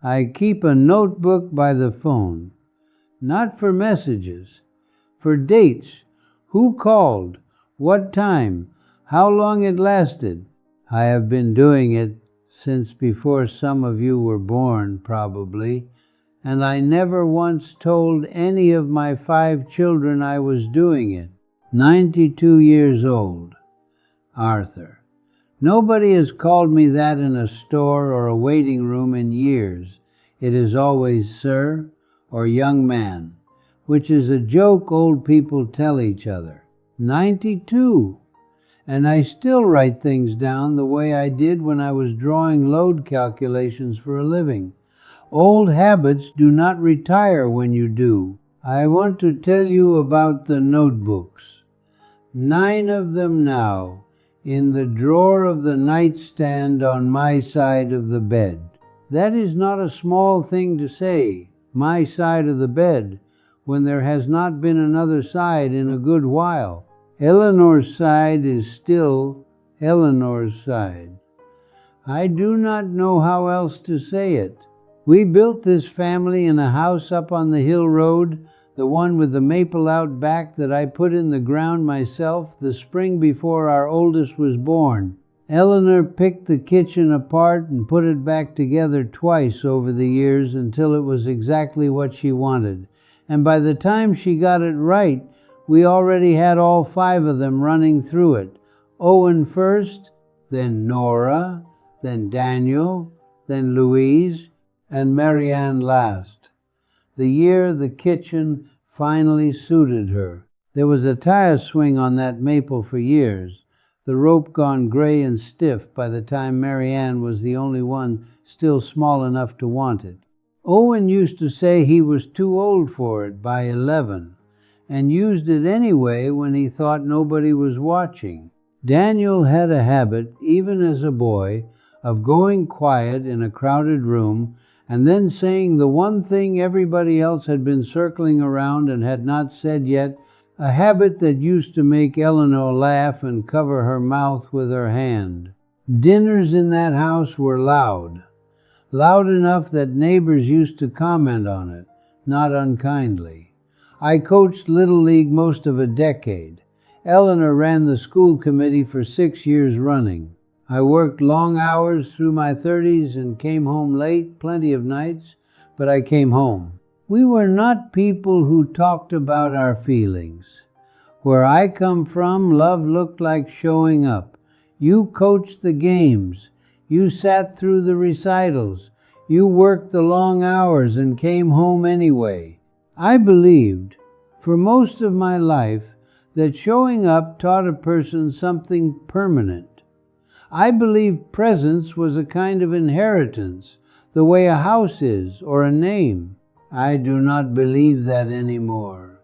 I keep a notebook by the phone, not for messages, for dates, who called, what time, how long it lasted. I have been doing it since before some of you were born, probably, and I never once told any of my 5 children I was doing it. 92 years old. Arthur. Nobody has called me that in a store or a waiting room in years. It is always sir or young man, which is a joke old people tell each other. 92. And I still write things down the way I did when I was drawing load calculations for a living. Old habits do not retire when you do. I want to tell you about the notebooks. 9 of them now, in the drawer of the nightstand on my side of the bed. That is not a small thing to say, my side of the bed, when there has not been another side in a good while. Eleanor's side is still Eleanor's side. I do not know how else to say it. We built this family in a house up on the hill road, the one with the maple out back that I put in the ground myself the spring before our oldest was born. Eleanor picked the kitchen apart and put it back together twice over the years until it was exactly what she wanted. And by the time she got it right, we already had all 5 of them running through it. Owen first, then Nora, then Daniel, then Louise, and Marianne last. The year the kitchen finally suited her. There was a tire swing on that maple for years, the rope gone gray and stiff by the time Marianne was the only one still small enough to want it. Owen used to say he was too old for it by 11, and used it anyway when he thought nobody was watching. Daniel had a habit, even as a boy, of going quiet in a crowded room and then saying the one thing everybody else had been circling around and had not said yet, a habit that used to make Eleanor laugh and cover her mouth with her hand. Dinners in that house were loud enough that neighbors used to comment on it, not unkindly. I coached Little League most of a decade. Eleanor ran the school committee for 6 years running. I worked long hours through my 30s and came home late, plenty of nights, but I came home. We were not people who talked about our feelings. Where I come from, love looked like showing up. You coached the games. You sat through the recitals. You worked the long hours and came home anyway. I believed, for most of my life, that showing up taught a person something permanent. I believed presence was a kind of inheritance, the way a house is, or a name. I do not believe that anymore.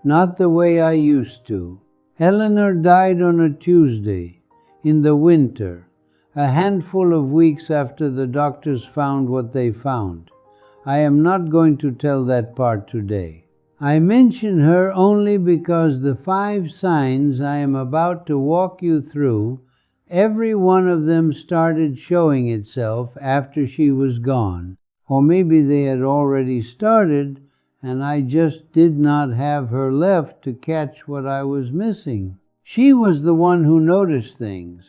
Not the way I used to. Eleanor died on a Tuesday, in the winter, a handful of weeks after the doctors found what they found. I am not going to tell that part today. I mention her only because the 5 signs I am about to walk you through, every one of them started showing itself after she was gone. Or maybe they had already started, and I just did not have her left to catch what I was missing. She was the one who noticed things.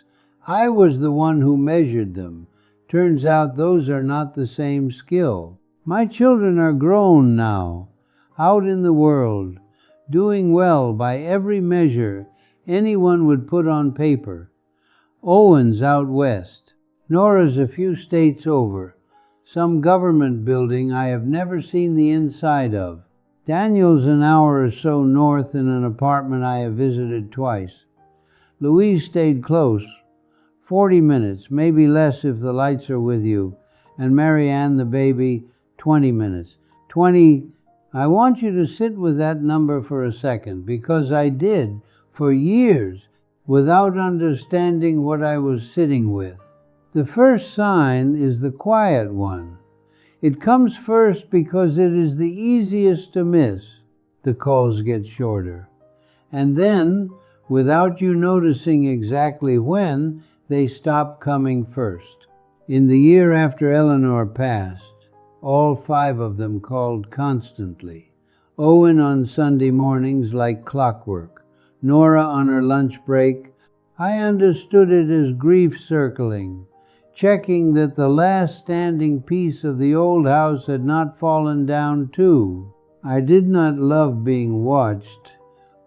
I was the one who measured them. Turns out those are not the same skill. My children are grown now, out in the world, doing well by every measure anyone would put on paper. Owen's out west. Nora's a few states over, some government building I have never seen the inside of. Daniel's an hour or so north in an apartment I have visited twice. Louise stayed close, 40 minutes, maybe less if the lights are with you, and Marianne, the baby, 20 minutes. 20. I want you to sit with that number for a second, because I did, for years, without understanding what I was sitting with. The first sign is the quiet one. It comes first because it is the easiest to miss. The calls get shorter. And then, without you noticing exactly when, they stop coming first. In the year after Eleanor passed, All 5 of them called constantly. Owen on Sunday mornings like clockwork. Nora on her lunch break. I understood it as grief circling, checking that the last standing piece of the old house had not fallen down too. I did not love being watched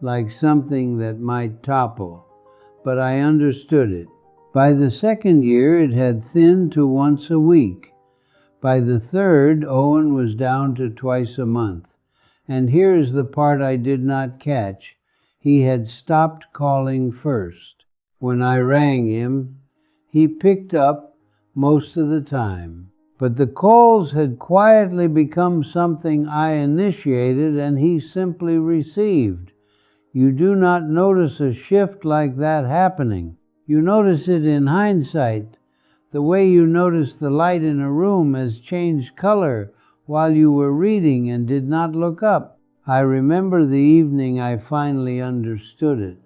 like something that might topple, but I understood it. By the 2nd year it had thinned to once a week. By the 3rd, Owen was down to twice a month. And here is the part I did not catch. He had stopped calling first. When I rang him, he picked up most of the time. But the calls had quietly become something I initiated and he simply received. You do not notice a shift like that happening. You notice it in hindsight. The way you notice the light in a room has changed color while you were reading and did not look up. I remember the evening I finally understood it.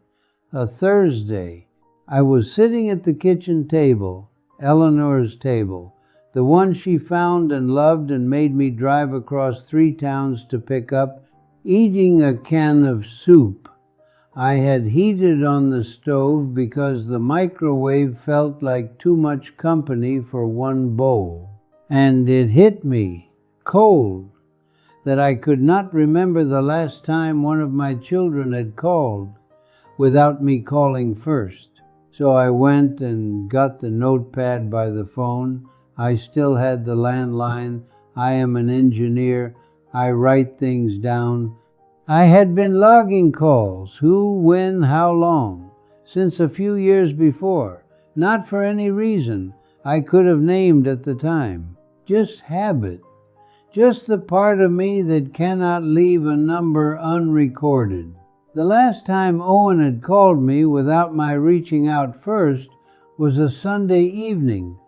A Thursday. I was sitting at the kitchen table, Eleanor's table, the one she found and loved and made me drive across 3 towns to pick up, eating a can of soup. I had heated on the stove because the microwave felt like too much company for one bowl. And it hit me, cold, that I could not remember the last time one of my children had called without me calling first. So I went and got the notepad by the phone. I still had the landline. I am an engineer. I write things down. I had been logging calls, who, when, how long, since a few years before, not for any reason I could have named at the time. Just habit. Just the part of me that cannot leave a number unrecorded. The last time Owen had called me without my reaching out first was a Sunday evening,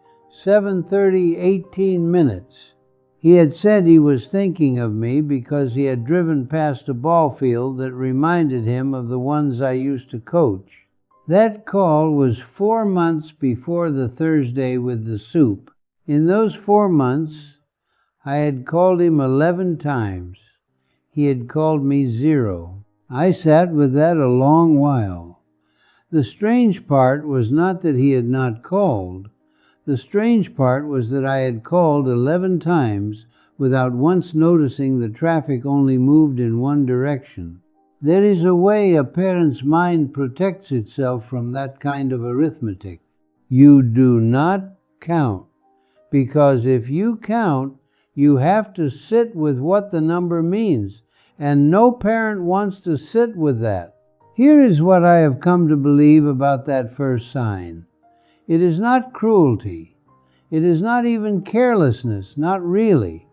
7:30, 18 minutes. He had said he was thinking of me because he had driven past a ball field that reminded him of the ones I used to coach. That call was 4 months before the Thursday with the soup. In those 4 months, I had called him 11 times. He had called me 0. I sat with that a long while. The strange part was not that he had not called. The strange part was that I had called 11 times without once noticing the traffic only moved in one direction. There is a way a parent's mind protects itself from that kind of arithmetic. You do not count, because if you count, you have to sit with what the number means, and no parent wants to sit with that. Here is what I have come to believe about that first sign. It is not cruelty. It is not even carelessness, not really.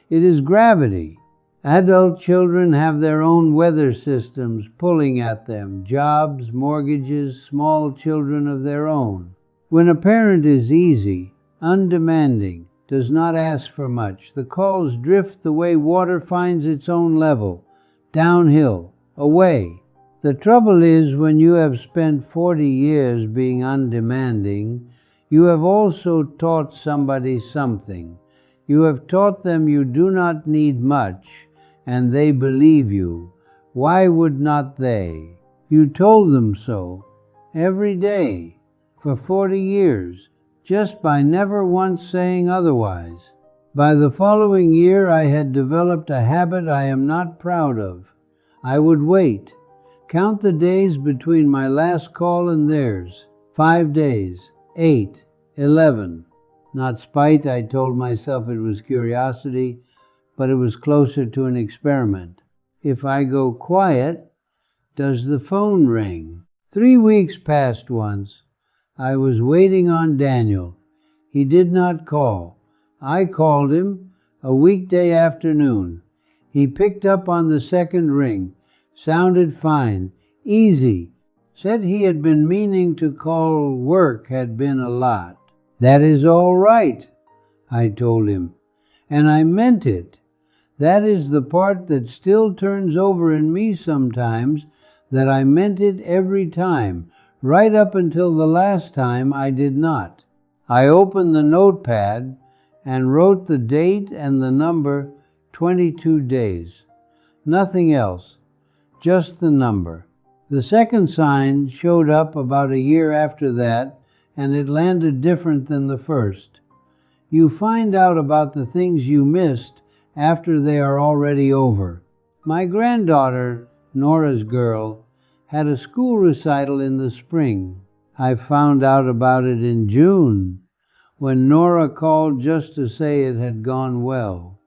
It is gravity. Adult children have their own weather systems pulling at them, jobs, mortgages, small children of their own. When a parent is easy, undemanding, does not ask for much, the calls drift the way water finds its own level, downhill, away. The trouble is, when you have spent 40 years being undemanding, you have also taught somebody something. You have taught them you do not need much, and they believe you. Why would not they? You told them so, every day, for 40 years, just by never once saying otherwise. By the following year, I had developed a habit I am not proud of. I would wait, count the days between my last call and theirs. 5 days, 8, 11. Not spite, I told myself it was curiosity, but it was closer to an experiment. If I go quiet, does the phone ring? 3 weeks passed once. I was waiting on Daniel. He did not call. I called him a weekday afternoon. He picked up on the second ring. Sounded fine, easy. Said he had been meaning to call. Work had been a lot. That is all right, I told him. And I meant it. That is the part that still turns over in me sometimes, that I meant it every time, right up until the last time I did not. I opened the notepad and wrote the date and the number 22 days. Nothing else, just the number. The second sign showed up about a year after that, and it landed different than the first. You find out about the things you missed after they are already over. My granddaughter, Nora's girl, had a school recital in the spring. I found out about it in June, when Nora called just to say it had gone well.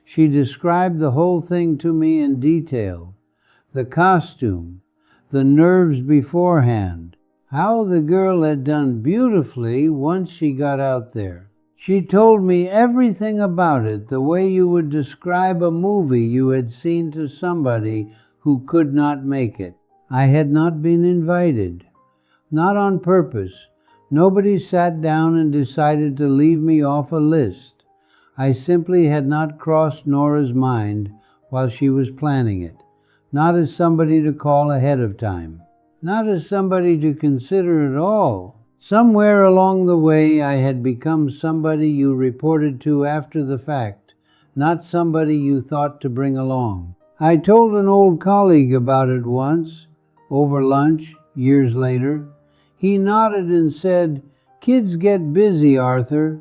She described the whole thing to me in detail. The costume, the nerves beforehand, how the girl had done beautifully once she got out there. She told me everything about it, the way you would describe a movie you had seen to somebody who could not make it. I had not been invited. Not on purpose. Nobody sat down and decided to leave me off a list. I simply had not crossed Nora's mind while she was planning it. Not as somebody to call ahead of time. Not as somebody to consider at all. Somewhere along the way I had become somebody you reported to after the fact, not somebody you thought to bring along. I told an old colleague about it once, over lunch, years later. He nodded and said, "Kids get busy, Arthur."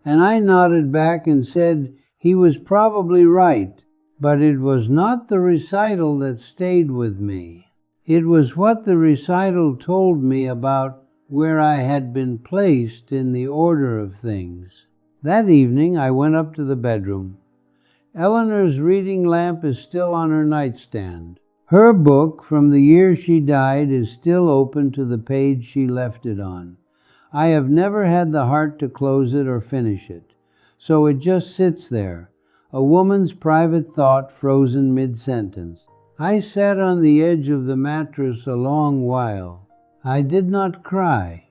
And I nodded back and said he was probably right, but it was not the recital that stayed with me. It was what the recital told me about where I had been placed in the order of things. That evening I went up to the bedroom. Eleanor's reading lamp is still on her nightstand. Her book from the year she died is still open to the page she left it on. I have never had the heart to close it or finish it, so it just sits there, a woman's private thought frozen mid-sentence. I sat on the edge of the mattress a long while. I did not cry.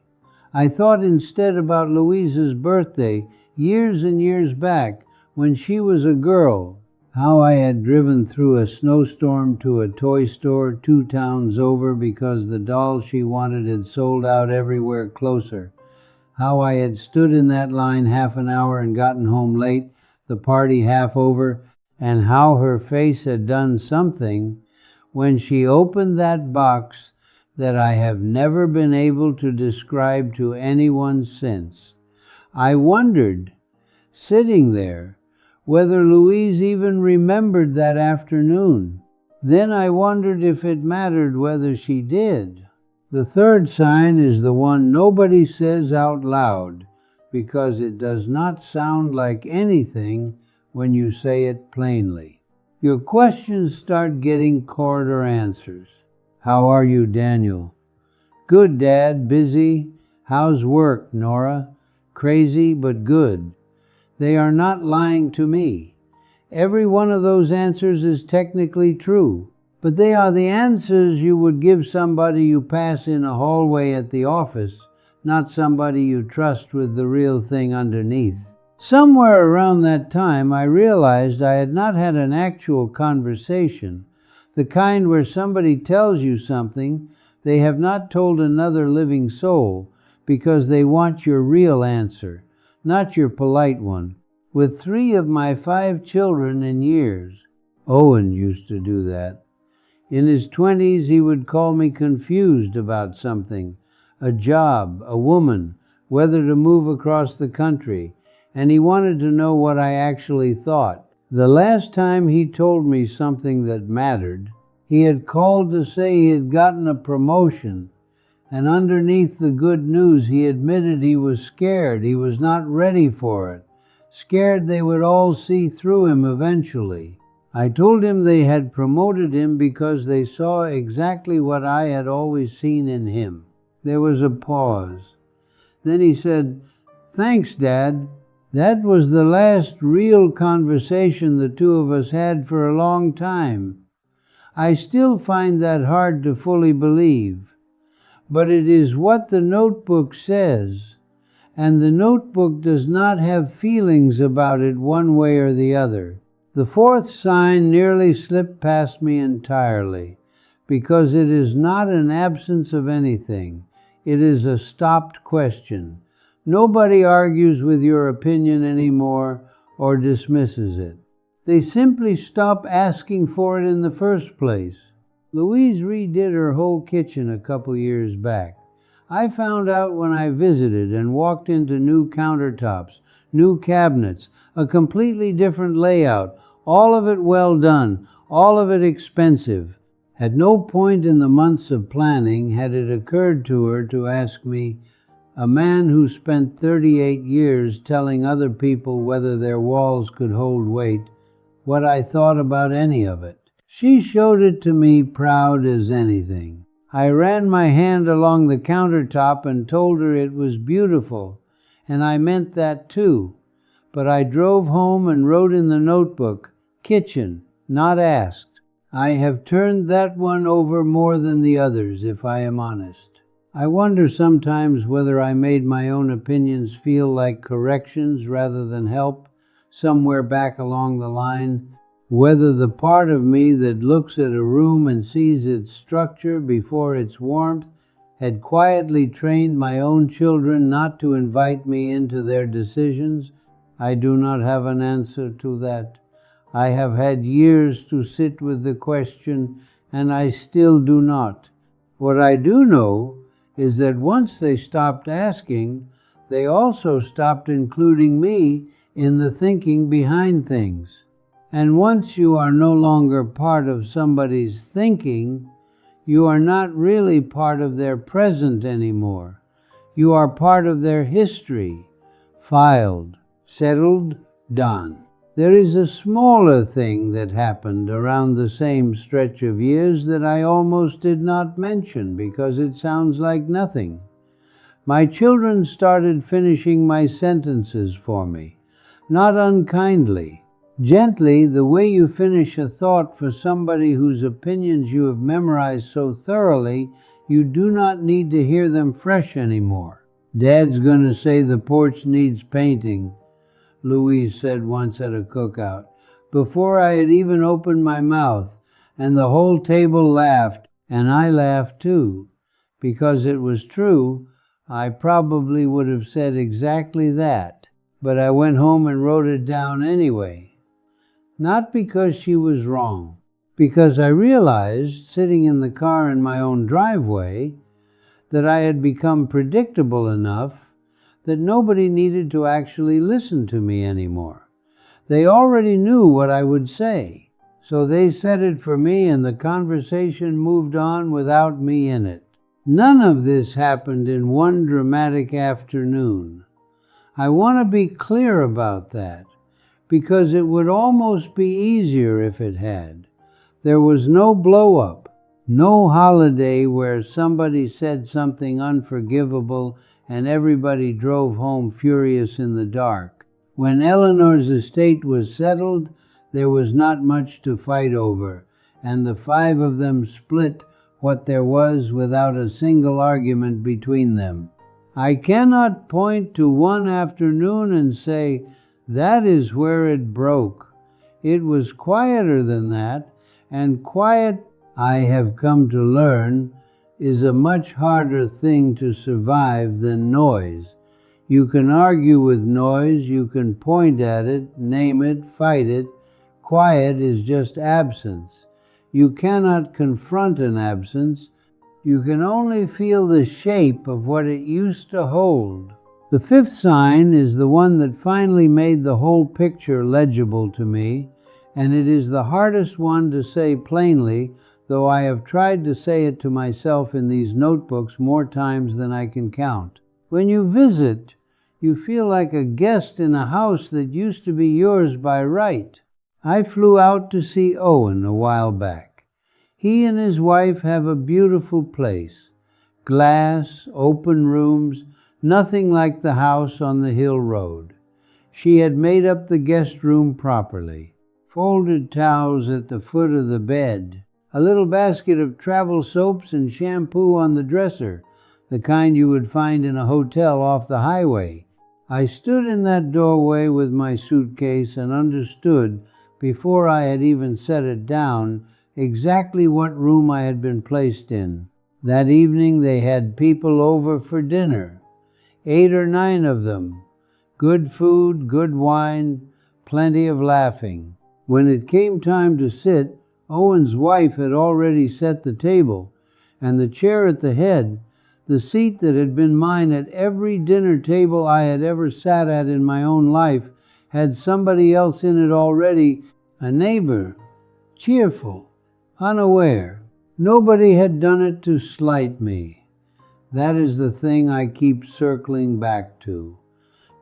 I thought instead about Louise's birthday, years and years back, when she was a girl, how I had driven through a snowstorm to a toy store 2 towns over because the doll she wanted had sold out everywhere closer. How I had stood in that line half an hour and gotten home late, the party half over, and how her face had done something when she opened that box that I have never been able to describe to anyone since. I wondered, sitting there, whether Louise even remembered that afternoon. Then I wondered if it mattered whether she did. The third sign is the one nobody says out loud, because it does not sound like anything when you say it plainly. Your questions start getting corridor answers. How are you, Daniel? Good, Dad. Busy. How's work, Nora? Crazy, but good. They are not lying to me. Every one of those answers is technically true, but they are the answers you would give somebody you pass in a hallway at the office, not somebody you trust with the real thing underneath. Somewhere around that time, I realized I had not had an actual conversation, the kind where somebody tells you something they have not told another living soul because they want your real answer, not your polite one. With 3 of my 5 children in years, Owen used to do that. In his 20s, he would call me confused about something, a job, a woman, whether to move across the country, and he wanted to know what I actually thought. The last time he told me something that mattered, he had called to say he had gotten a promotion, and underneath the good news he admitted he was scared, he was not ready for it, scared they would all see through him eventually. I told him they had promoted him because they saw exactly what I had always seen in him. There was a pause. Then he said, "Thanks, Dad. That was the last real conversation the 2 of us had for a long time." I still find that hard to fully believe, but it is what the notebook says, and the notebook does not have feelings about it one way or the other. The 4th sign nearly slipped past me entirely, because it is not an absence of anything. It is a stopped question. Nobody argues with your opinion anymore or dismisses it. They simply stop asking for it in the first place. Louise redid her whole kitchen a couple years back. I found out when I visited and walked into new countertops, new cabinets, a completely different layout, all of it well done, all of it expensive. At no point in the months of planning had it occurred to her to ask me, a man who spent 38 years telling other people whether their walls could hold weight, what I thought about any of it. She showed it to me proud as anything. I ran my hand along the countertop and told her it was beautiful, and I meant that too. But I drove home and wrote in the notebook, kitchen, not asked. I have turned that one over more than the others, if I am honest. I wonder sometimes whether I made my own opinions feel like corrections rather than help, somewhere back along the line, whether the part of me that looks at a room and sees its structure before its warmth had quietly trained my own children not to invite me into their decisions. I do not have an answer to that. I have had years to sit with the question, and I still do not. What I do know is that once they stopped asking, they also stopped including me in the thinking behind things. And once you are no longer part of somebody's thinking, you are not really part of their present anymore. You are part of their history, filed, settled, done. There is a smaller thing that happened around the same stretch of years that I almost did not mention because it sounds like nothing. My children started finishing my sentences for me, not unkindly. Gently, the way you finish a thought for somebody whose opinions you have memorized so thoroughly, you do not need to hear them fresh anymore. Dad's going to say the porch needs painting, Louise said once at a cookout, before I had even opened my mouth, and the whole table laughed, and I laughed too. Because it was true, I probably would have said exactly that, but I went home and wrote it down anyway. Not because she was wrong, because I realized, sitting in the car in my own driveway, that I had become predictable enough that nobody needed to actually listen to me anymore. They already knew what I would say, so they said it for me and the conversation moved on without me in it. None of this happened in one dramatic afternoon. I want to be clear about that, because it would almost be easier if it had. There was no blow-up, no holiday where somebody said something unforgivable and everybody drove home furious in the dark. When Eleanor's estate was settled, there was not much to fight over, and the five of them split what there was without a single argument between them. I cannot point to one afternoon and say, that is where it broke. It was quieter than that, and quiet, I have come to learn, is a much harder thing to survive than noise. You can argue with noise, you can point at it, name it, fight it. Quiet is just absence. You cannot confront an absence. You can only feel the shape of what it used to hold. The fifth sign is the one that finally made the whole picture legible to me, and it is the hardest one to say plainly, though I have tried to say it to myself in these notebooks more times than I can count. When you visit, you feel like a guest in a house that used to be yours by right. I flew out to see Owen a while back. He and his wife have a beautiful place. Glass, open rooms, nothing like the house on the hill road. She had made up the guest room properly. Folded towels at the foot of the bed. A little basket of travel soaps and shampoo on the dresser, the kind you would find in a hotel off the highway. I stood in that doorway with my suitcase and understood, before I had even set it down, exactly what room I had been placed in. That evening they had people over for dinner. 8 or 9 of them. Good food, good wine, plenty of laughing. When it came time to sit, Owen's wife had already set the table, and the chair at the head, the seat that had been mine at every dinner table I had ever sat at in my own life, had somebody else in it already, a neighbor, cheerful, unaware. Nobody had done it to slight me. That is the thing I keep circling back to.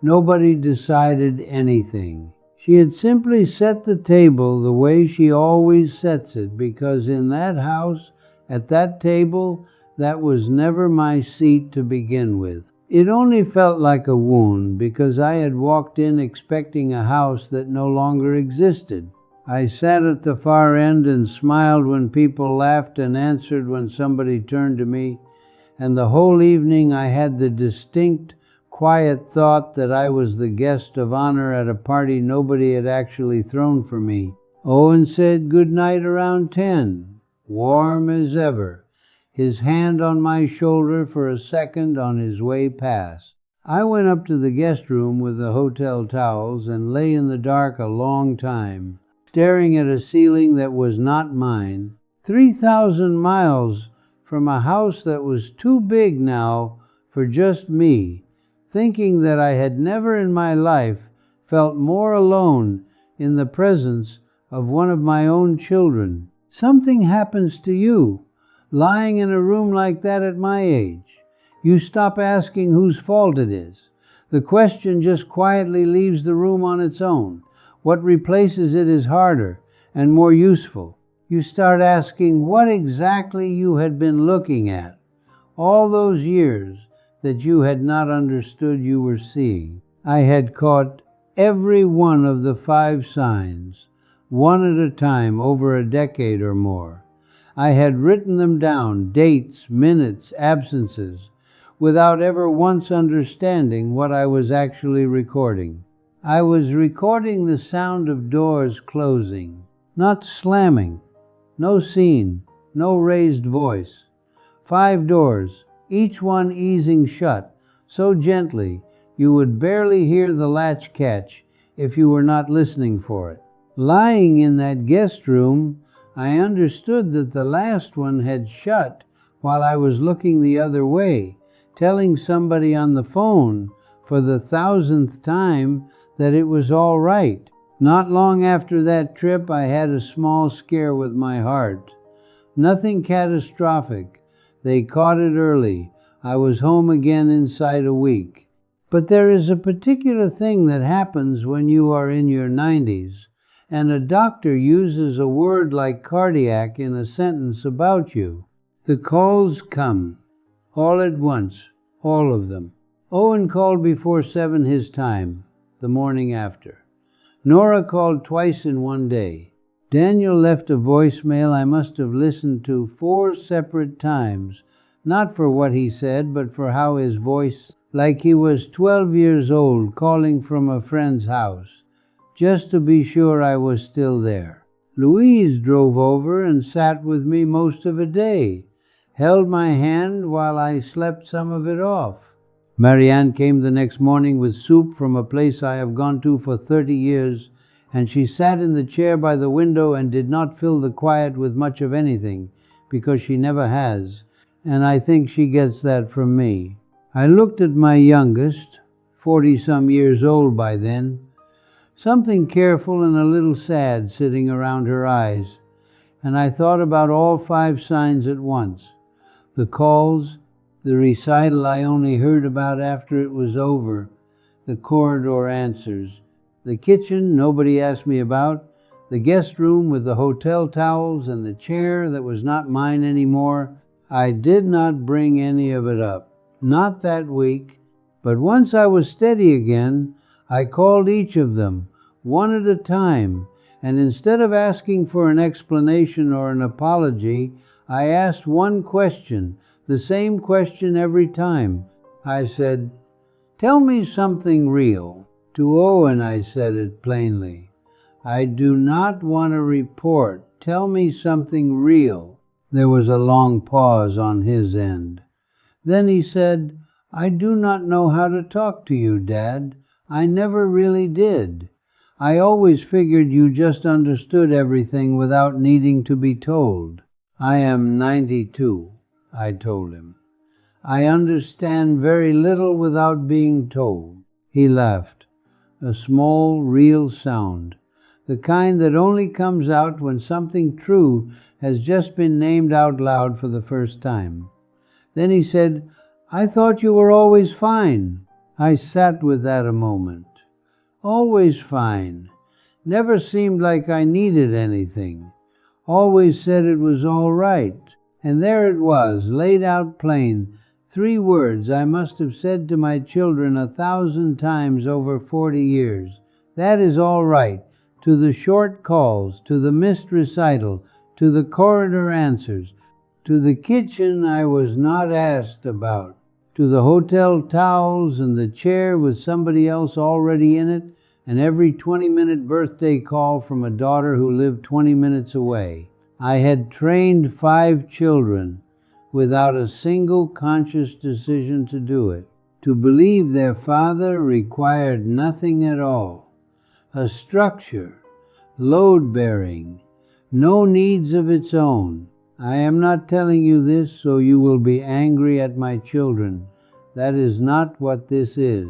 Nobody decided anything. She had simply set the table the way she always sets it, because in that house, at that table, that was never my seat to begin with. It only felt like a wound, because I had walked in expecting a house that no longer existed. I sat at the far end and smiled when people laughed and answered when somebody turned to me, and the whole evening I had the distinct, quiet thought that I was the guest of honor at a party nobody had actually thrown for me. Owen said good night around 10, warm as ever, his hand on my shoulder for a second on his way past. I went up to the guest room with the hotel towels and lay in the dark a long time, staring at a ceiling that was not mine, 3,000 miles from a house that was too big now for just me, thinking that I had never in my life felt more alone in the presence of one of my own children. Something happens to you, lying in a room like that at my age. You stop asking whose fault it is. The question just quietly leaves the room on its own. What replaces it is harder and more useful. You start asking what exactly you had been looking at all those years that you had not understood you were seeing. I had caught every one of the 5 signs, one at a time over a decade or more. I had written them down, dates, minutes, absences, without ever once understanding what I was actually recording. I was recording the sound of doors closing, not slamming, no scene, no raised voice. 5 doors, each one easing shut, so gently you would barely hear the latch catch if you were not listening for it. Lying in that guest room, I understood that the last one had shut while I was looking the other way, telling somebody on the phone for the 1,000th time that it was all right. Not long after that trip, I had a small scare with my heart. Nothing catastrophic. They caught it early. I was home again inside a week. But there is a particular thing that happens when you are in your 90s, and a doctor uses a word like cardiac in a sentence about you. The calls come, all at once, all of them. Owen called before 7 his time, the morning after. Nora called twice in one day. Daniel left a voicemail I must have listened to 4 separate times, not for what he said, but for how his voice, like he was 12 years old calling from a friend's house, just to be sure I was still there. Louise drove over and sat with me most of a day, held my hand while I slept some of it off. Marianne came the next morning with soup from a place I have gone to for 30 years, and she sat in the chair by the window and did not fill the quiet with much of anything, because she never has, and I think she gets that from me. I looked at my youngest, 40-some years old by then, something careful and a little sad sitting around her eyes, and I thought about all 5 signs at once. The calls, the recital I only heard about after it was over, the corridor answers, the kitchen nobody asked me about, the guest room with the hotel towels, and the chair that was not mine anymore. I did not bring any of it up, not that week, but once I was steady again, I called each of them, one at a time, and instead of asking for an explanation or an apology, I asked one question, the same question every time. I said, "Tell me something real." To Owen I said it plainly. "I do not want a report. Tell me something real." There was a long pause on his end. Then he said, I do not know how to talk to you, Dad. I never really did. I always figured you just understood everything without needing to be told. I am 92, I told him. I understand very little without being told. He laughed, a small, real sound, the kind that only comes out when something true has just been named out loud for the first time. Then he said, I thought you were always fine. I sat with that a moment. Always fine. Never seemed like I needed anything. Always said it was all right. And there it was, laid out plain. 3 words I must have said to my children 1,000 times over 40 years. That is all right. To the short calls, to the missed recital, to the corridor answers, to the kitchen I was not asked about, to the hotel towels and the chair with somebody else already in it, and every 20-minute birthday call from a daughter who lived 20 minutes away. I had trained 5 children without a single conscious decision to do it. To believe their father required nothing at all. A structure, load-bearing, no needs of its own. I am not telling you this so you will be angry at my children. That is not what this is.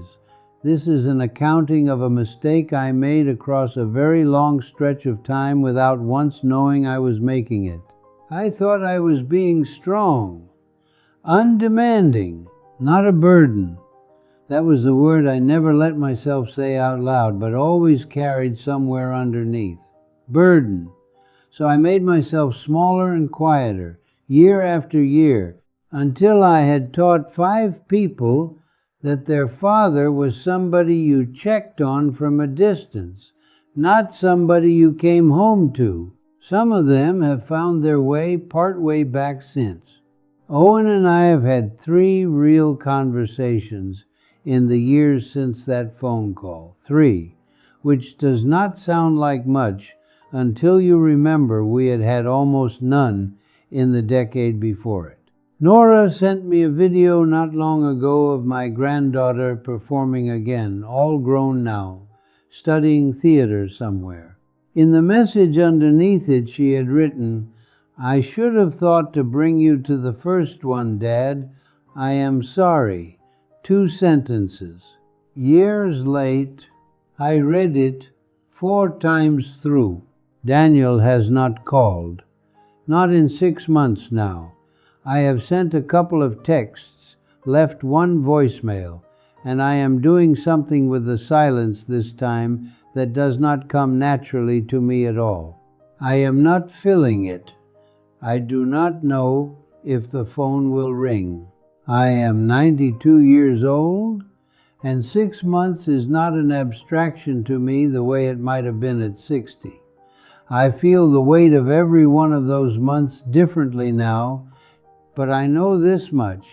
This is an accounting of a mistake I made across a very long stretch of time without once knowing I was making it. I thought I was being strong, undemanding, not a burden. That was the word I never let myself say out loud, but always carried somewhere underneath. Burden. So I made myself smaller and quieter, year after year, until I had taught 5 people that their father was somebody you checked on from a distance, not somebody you came home to. Some of them have found their way part way back since. Owen and I have had 3 real conversations in the years since that phone call. 3, which does not sound like much until you remember we had had almost none in the decade before it. Nora sent me a video not long ago of my granddaughter performing again, all grown now, studying theater somewhere. In the message underneath it she had written, I should have thought to bring you to the first one, Dad. I am sorry. 2 sentences. Years late, I read it 4 times through. Daniel has not called. Not in 6 months now. I have sent a couple of texts, left 1 voicemail, and I am doing something with the silence this time that does not come naturally to me at all. I am not filling it. I do not know if the phone will ring. I am 92 years old, and 6 months is not an abstraction to me the way it might have been at 60. I feel the weight of every one of those months differently now, but I know this much.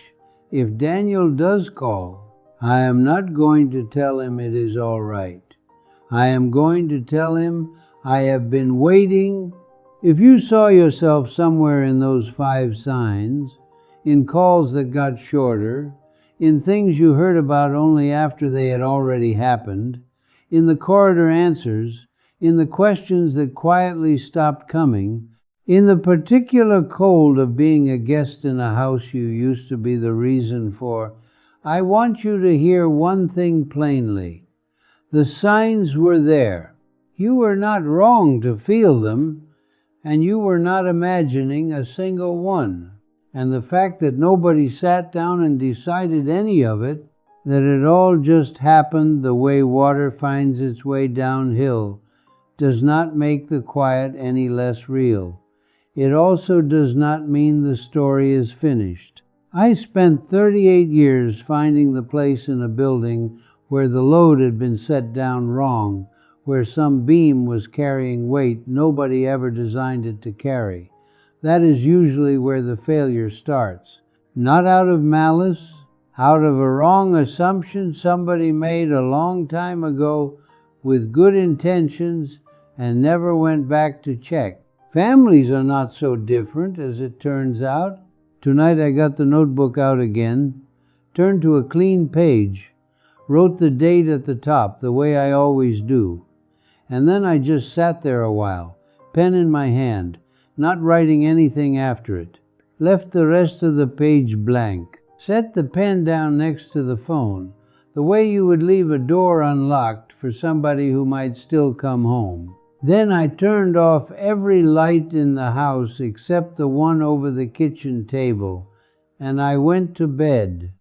If Daniel does call, I am not going to tell him it is all right. I am going to tell him I have been waiting. If you saw yourself somewhere in those 5 signs, in calls that got shorter, in things you heard about only after they had already happened, in the corridor answers, in the questions that quietly stopped coming, in the particular cold of being a guest in a house you used to be the reason for, I want you to hear one thing plainly. The signs were there. You were not wrong to feel them, and you were not imagining a single one. And the fact that nobody sat down and decided any of it, that it all just happened the way water finds its way downhill, does not make the quiet any less real. It also does not mean the story is finished. I spent 38 years finding the place in a building where the load had been set down wrong, where some beam was carrying weight nobody ever designed it to carry. That is usually where the failure starts. Not out of malice, out of a wrong assumption somebody made a long time ago with good intentions and never went back to check. Families are not so different, as it turns out. Tonight I got the notebook out again, turned to a clean page, wrote the date at the top the way I always do, and then I just sat there a while, pen in my hand, not writing anything after it. Left the rest of the page blank. Set the pen down next to the phone, the way you would leave a door unlocked for somebody who might still come home. Then I turned off every light in the house except the one over the kitchen table, and I went to bed.